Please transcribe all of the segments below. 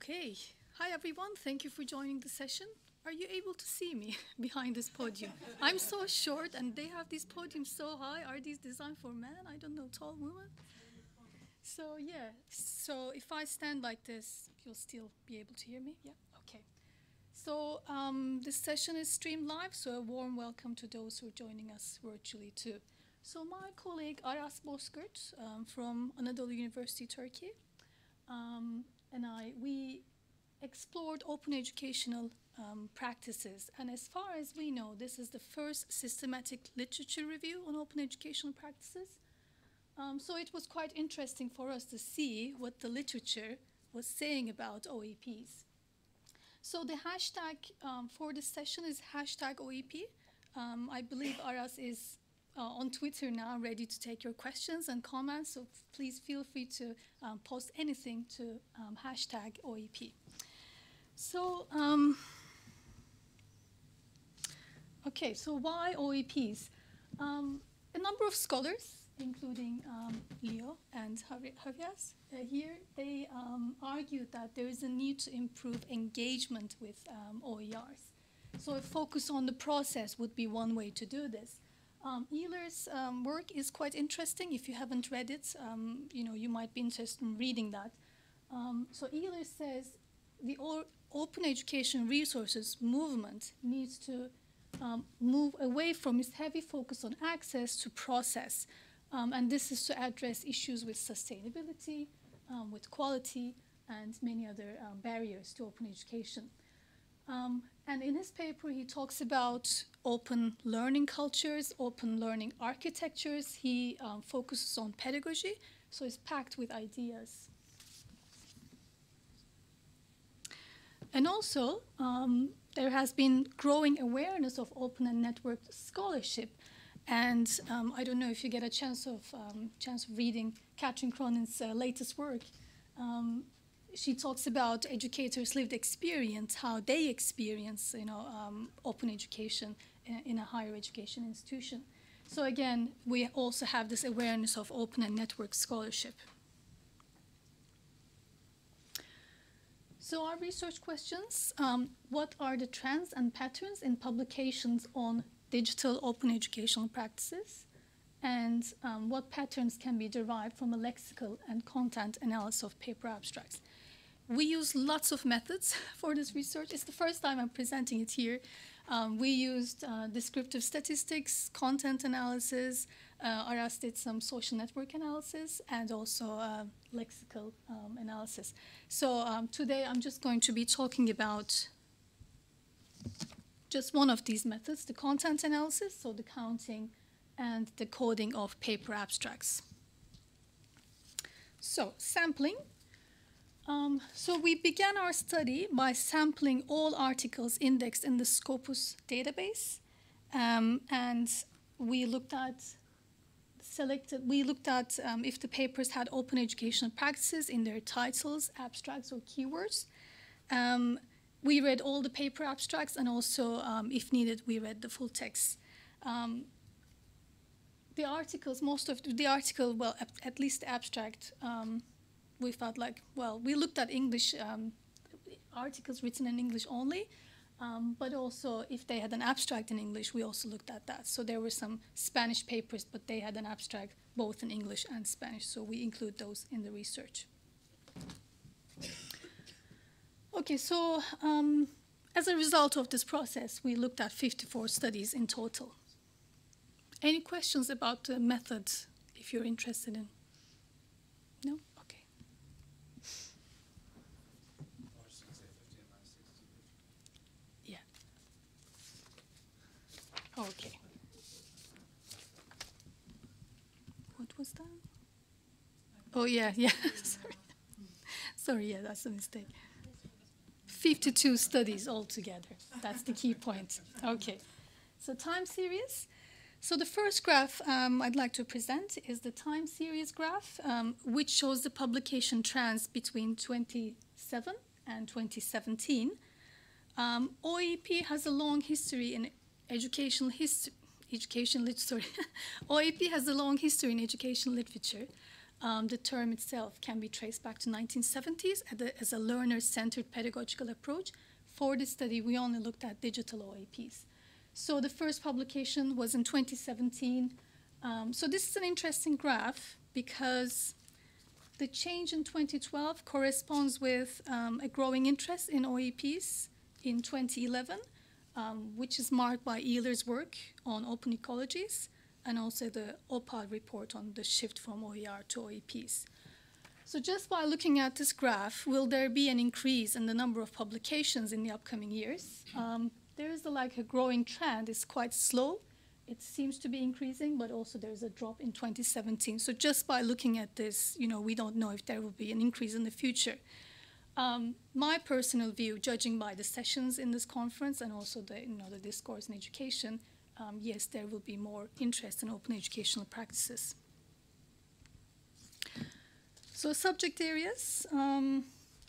Okay. Hi, everyone. Thank you for joining the session. Are you able to see me behind this podium? I'm so short, and they have these podiums so high. Are these designed for men? I don't know, tall women? So, yeah. So, if I stand like this, you'll still be able to hear me? Yeah? Okay. So, this session is streamed live, so a warm welcome to those who are joining us virtually, too. So, my colleague Aras Bozkurt from Anadolu University, Turkey, and we explored open educational practices. And as far as we know, this is the first systematic literature review on open educational practices. So it was quite interesting for us to see what the literature was saying about OEPs. So the hashtag for this session is hashtag OEP. I believe Aras is on Twitter now, ready to take your questions and comments. So please feel free to post anything to hashtag OEP. So, okay, so why OEPs? A number of scholars, including Leo and Javier, here, they argued that there is a need to improve engagement with OERs. So a focus on the process would be one way to do this. Ehler's work is quite interesting. If you haven't read it, you might be interested in reading that. So Ehler says the open education resources movement needs to move away from its heavy focus on access to process. And this is to address issues with sustainability, with quality, and many other barriers to open education. And in his paper, he talks about open learning cultures, open learning architectures. He focuses on pedagogy, so it's packed with ideas. And also, there has been growing awareness of open and networked scholarship. And I don't know if you get a chance of reading Katrin Cronin's latest work. She talks about educators' lived experience, how they experience, open education in a higher education institution. So again, we also have this awareness of open and network scholarship. So our research questions, what are the trends and patterns in publications on digital open educational practices? And what patterns can be derived from a lexical and content analysis of paper abstracts? We use lots of methods for this research. It's the first time I'm presenting it here. We used descriptive statistics, content analysis. Aras did some social network analysis, and also lexical analysis. So today I'm just going to be talking about just one of these methods, the content analysis, so the counting and the coding of paper abstracts. So sampling. So we began our study by sampling all articles indexed in the Scopus database, and we looked at if the papers had open educational practices in their titles, abstracts, or keywords. We read all the paper abstracts, and also, if needed, we read the full text. The articles, most of the article, well, at least the abstract, we felt like, well, we looked at English articles written in English only, but also if they had an abstract in English, we also looked at that. So there were some Spanish papers, but they had an abstract both in English and Spanish, so we include those in the research. Okay, so as a result of this process, we looked at 54 studies in total. Any questions about the method, if you're interested in? No? Okay. Yeah. Okay. What was that? Oh, yeah. Sorry. Sorry, yeah, that's a mistake. 52 studies altogether. That's the key point. Okay. So time series. So the first graph I'd like to present is the time series graph, which shows the publication trends between 2007 and 2017. OEP has a long history in educational history. OEP has a long history in educational literature. The term itself can be traced back to 1970s as a learner-centered pedagogical approach. For this study, we only looked at digital OEPs. So the first publication was in 2017. So this is an interesting graph because the change in 2012 corresponds with a growing interest in OEPs in 2011, which is marked by Ehler's work on open ecologies and also the OPAD report on the shift from OER to OEPs. So just by looking at this graph, will there be an increase in the number of publications in the upcoming years? There is a growing trend. It's quite slow. It seems to be increasing, but also there's a drop in 2017. So just by looking at this, we don't know if there will be an increase in the future. My personal view, judging by the sessions in this conference and also the discourse in education, yes, there will be more interest in open educational practices. So subject areas,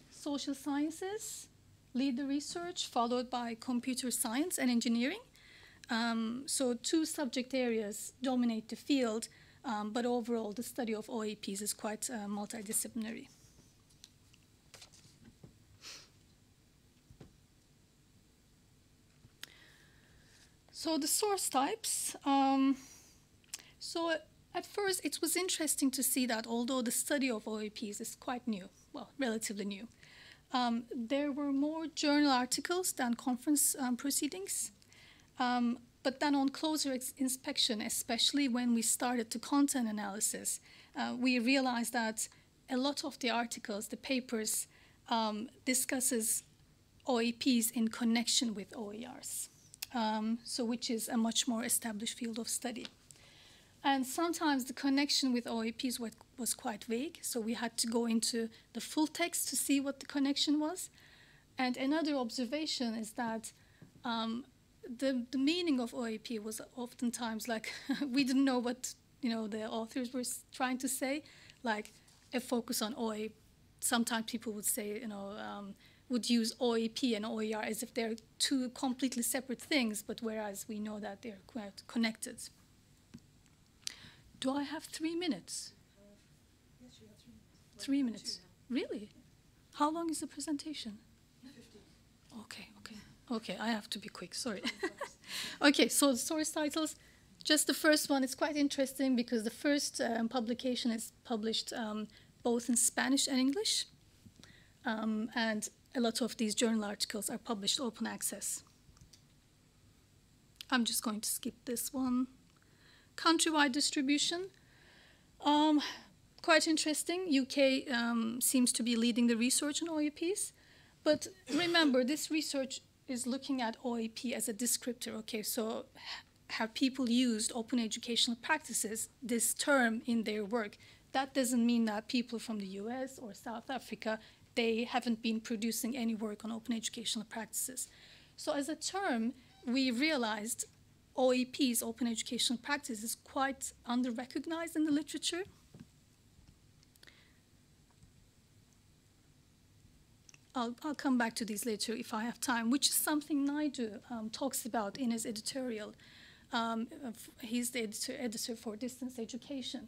social sciences, lead the research, followed by computer science and engineering. So two subject areas dominate the field, but overall the study of OEPs is quite multidisciplinary. So the source types. So at first it was interesting to see that although the study of OEPs is quite new, well, relatively new, there were more journal articles than conference proceedings. But then on closer inspection, especially when we started the content analysis, we realized that a lot of the articles, the papers, discusses OEPs in connection with OERs. So which is a much more established field of study. And sometimes the connection with OEPs was quite vague, so we had to go into the full text to see what the connection was. And another observation is that the meaning of OEP was oftentimes we didn't know what the authors were trying to say, like a focus on OE. Sometimes people would say, would use OEP and OER as if they're two completely separate things, but whereas we know that they're quite connected. Do I have 3 minutes? Yes, you have 3 minutes. 3 minutes? Really? How long is the presentation? 15. Okay, I have to be quick, sorry. Okay, so the source titles, just the first one, it's quite interesting because the first publication is published both in Spanish and English. And a lot of these journal articles are published open access. I'm just going to skip this one. Countrywide distribution. Quite interesting. UK seems to be leading the research on OEPs. But remember, this research is looking at OEP as a descriptor. Okay, so have people used open educational practices, this term, in their work? That doesn't mean that people from the US or South Africa, they haven't been producing any work on open educational practices. So as a term, we realized OEPs, open educational practice, is quite under-recognized in the literature. I'll come back to these later if I have time, which is something Naidu talks about in his editorial. He's the editor for distance education.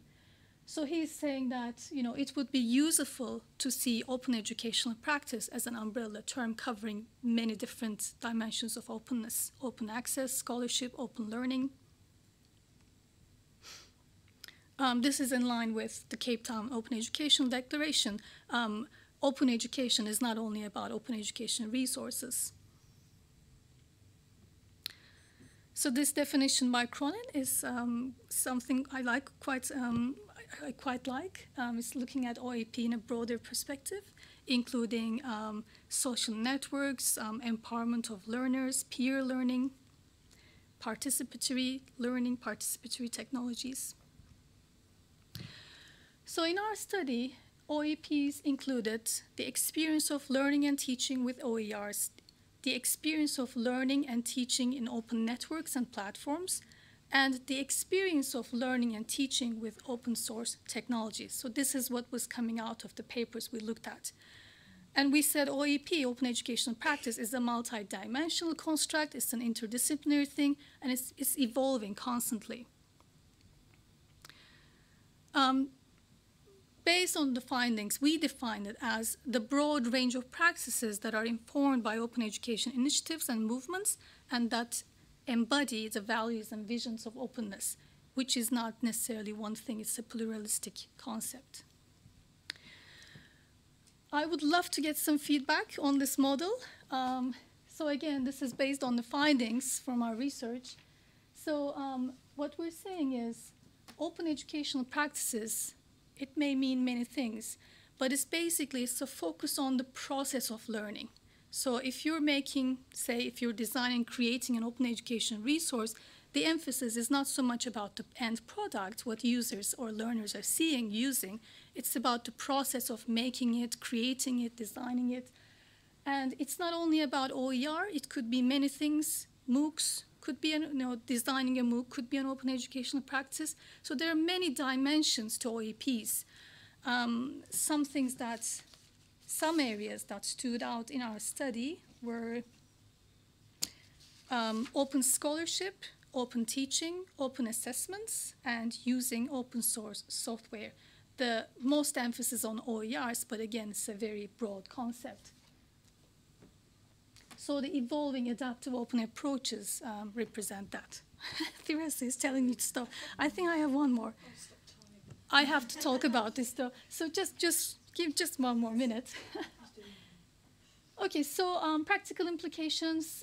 So he's saying that it would be useful to see open educational practice as an umbrella term covering many different dimensions of openness: open access, scholarship, open learning. This is in line with the Cape Town Open Education Declaration. Open education is not only about open education resources. So this definition by Cronin is something I like quite. I quite like. It's looking at OEP in a broader perspective, including social networks, empowerment of learners, peer learning, participatory learning, participatory technologies. So in our study, OEPs included the experience of learning and teaching with OERs, the experience of learning and teaching in open networks and platforms, and the experience of learning and teaching with open source technologies. So this is what was coming out of the papers we looked at. And we said OEP, open educational practice, is a multi-dimensional construct, it's an interdisciplinary thing, and it's evolving constantly. based on the findings, we define it as the broad range of practices that are informed by open education initiatives and movements and that embody the values and visions of openness, which is not necessarily one thing, it's a pluralistic concept. I would love to get some feedback on this model. So again, this is based on the findings from our research. So what we're saying is open educational practices, it may mean many things, but it's a focus on the process of learning. So if you're making, say, if you're designing, creating an open education resource, the emphasis is not so much about the end product, what users or learners are seeing, using. It's about the process of making it, creating it, designing it. And it's not only about OER, it could be many things. MOOCs could be, designing a MOOC could be an open educational practice. So there are many dimensions to OEPs. Some areas that stood out in our study were open scholarship, open teaching, open assessments, and using open source software. The most emphasis on OERs, but again, it's a very broad concept. So the evolving adaptive open approaches represent that. Teresa is telling me to stop. I think I have one more. I have to talk about this though. So just give just one more minute. Okay, so practical implications.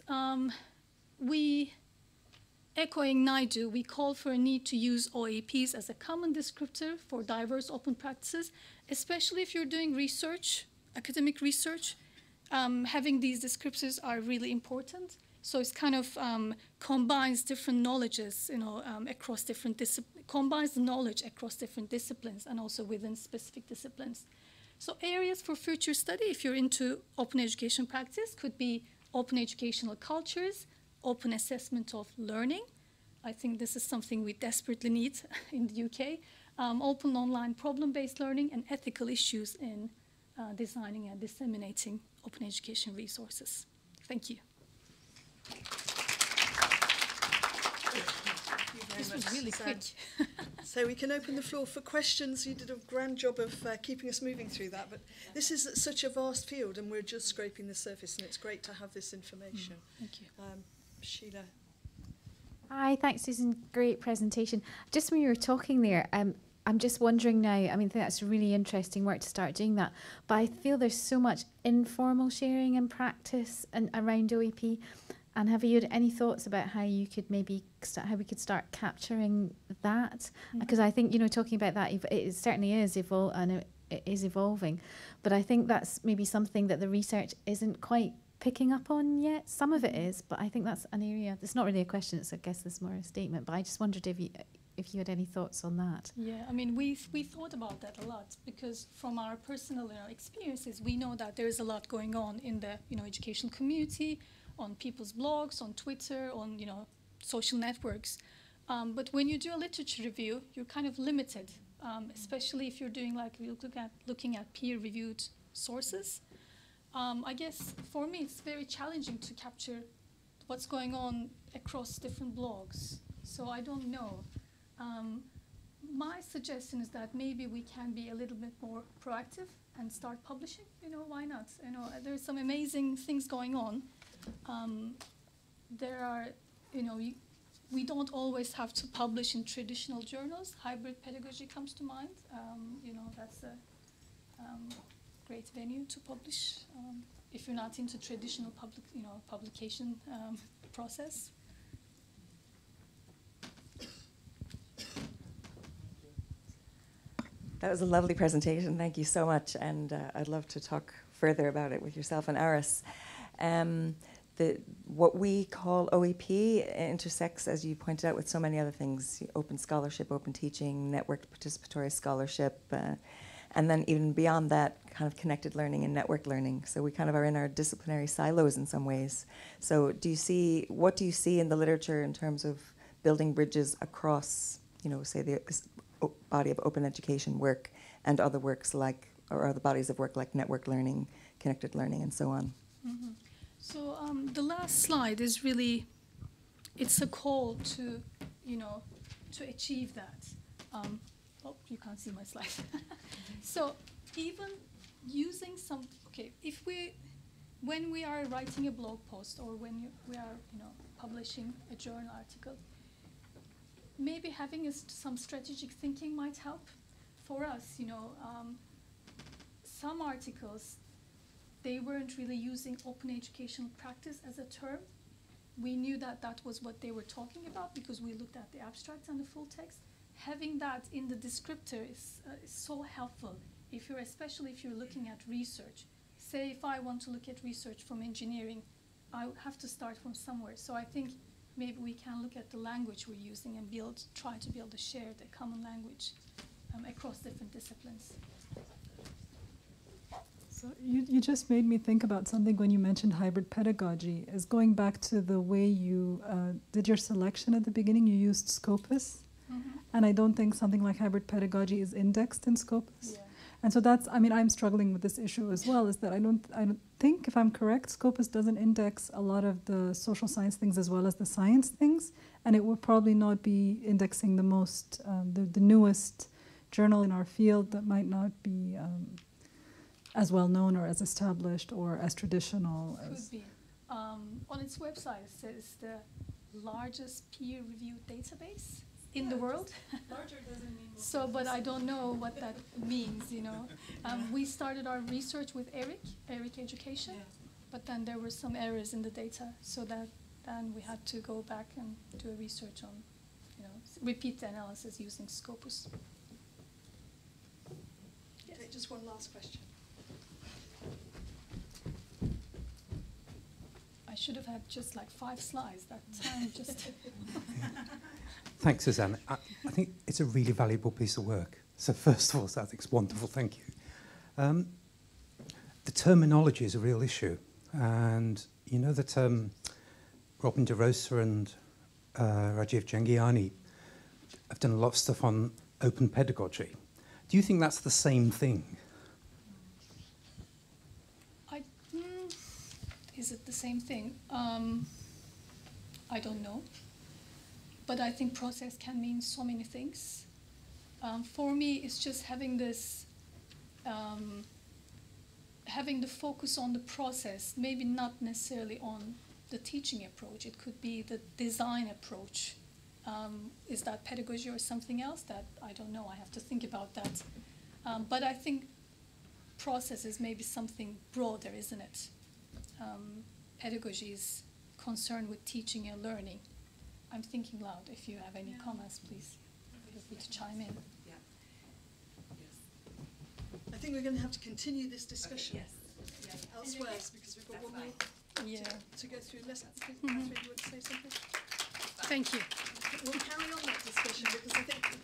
Echoing Naidu, we call for a need to use OEPs as a common descriptor for diverse open practices, especially if you're doing research, academic research. Having these descriptors are really important. So it's kind of combines different knowledges, across different combines the knowledge across different disciplines and also within specific disciplines. So areas for future study, if you're into open education practice, could be open educational cultures, open assessment of learning. I think this is something we desperately need in the UK. Open online problem-based learning and ethical issues in designing and disseminating open education resources. Thank you. This was really quick. So we can open the floor for questions. You did a grand job of keeping us moving through that, but this is such a vast field and we're just scraping the surface and it's great to have this information. Thank you. Sheila. Hi, thanks Susan, great presentation. Just when you were talking there, I'm just wondering now, I think that's really interesting work to start doing that, but I feel there's so much informal sharing and practice around OEP. And have you had any thoughts about how you could maybe how we could start capturing that? Because I think talking about that, it certainly is it is evolving, but I think that's maybe something that the research isn't quite picking up on yet. Some of it is, but I think that's an area. It's not really a question. I guess it's more a statement. But I just wondered if you had any thoughts on that. Yeah, we thought about that a lot because from our personal experiences, we know that there is a lot going on in the educational community, on people's blogs, on Twitter, on social networks. But when you do a literature review, you're kind of limited, especially if you're doing looking at peer-reviewed sources. I guess for me it's very challenging to capture what's going on across different blogs. So I don't know. My suggestion is that maybe we can be a little bit more proactive and start publishing. Why not? There's some amazing things going on. There are, we don't always have to publish in traditional journals. Hybrid pedagogy comes to mind. That's a great venue to publish if you're not into traditional publication process. That was a lovely presentation. Thank you so much. And I'd love to talk further about it with yourself and Aris. What we call OEP intersects, as you pointed out, with so many other things: open scholarship, open teaching, networked participatory scholarship, and then even beyond that, kind of connected learning and network learning. So we kind of are in our disciplinary silos in some ways. So what do you see in the literature in terms of building bridges across, say this body of open education work and other works or other bodies of work like network learning, connected learning, and so on? Mm-hmm. So the last slide is really, it's a call to, to achieve that. oh, you can't see my slide. So even using some, okay, when we are writing a blog post or when we are, publishing a journal article, maybe having some strategic thinking might help. For us, some articles, they weren't really using open educational practice as a term. We knew that that was what they were talking about because we looked at the abstract and the full text. Having that in the descriptor is so helpful, especially if you're looking at research. Say if I want to look at research from engineering, I have to start from somewhere. So I think maybe we can look at the language we're using and try to build a common language across different disciplines. So you just made me think about something when you mentioned hybrid pedagogy, is going back to the way you did your selection at the beginning. You used Scopus, and I don't think something like hybrid pedagogy is indexed in Scopus. Yeah. And so I'm struggling with this issue as well, is that I don't think, if I'm correct, Scopus doesn't index a lot of the social science things as well as the science things, and it will probably not be indexing the most, the newest journal in our field that might not be as well known or as established or as traditional. Could be. On its website, it says the largest peer-reviewed database in the world. Larger doesn't mean more. So, but I don't know what that means, We started our research with Eric Education, but then there were some errors in the data, so that then we had to go back and do a research on, repeat the analysis using Scopus. Yes. Okay, just one last question. I should have had just like 5 slides. That time just... Thanks, Suzanne. I think it's a really valuable piece of work. So first of all, I think it's wonderful. Thank you. The terminology is a real issue. And you know that Robin DeRosa and Rajiv Jhangiani have done a lot of stuff on open pedagogy. Do you think that's the same thing? Is it the same thing? I don't know. But I think process can mean so many things. For me, it's just having this, having the focus on the process, maybe not necessarily on the teaching approach. It could be the design approach. Is that pedagogy or something else? That I don't know. I have to think about that. But I think process is maybe something broader, isn't it? Pedagogy is concerned with teaching and learning. I'm thinking loud. If you have any comments, please feel free to chime in. Yeah. Yes. I think we're going to have to continue this discussion elsewhere because we've got one more to go through. Maybe you want to say something? Thank you. We'll carry on that discussion because I think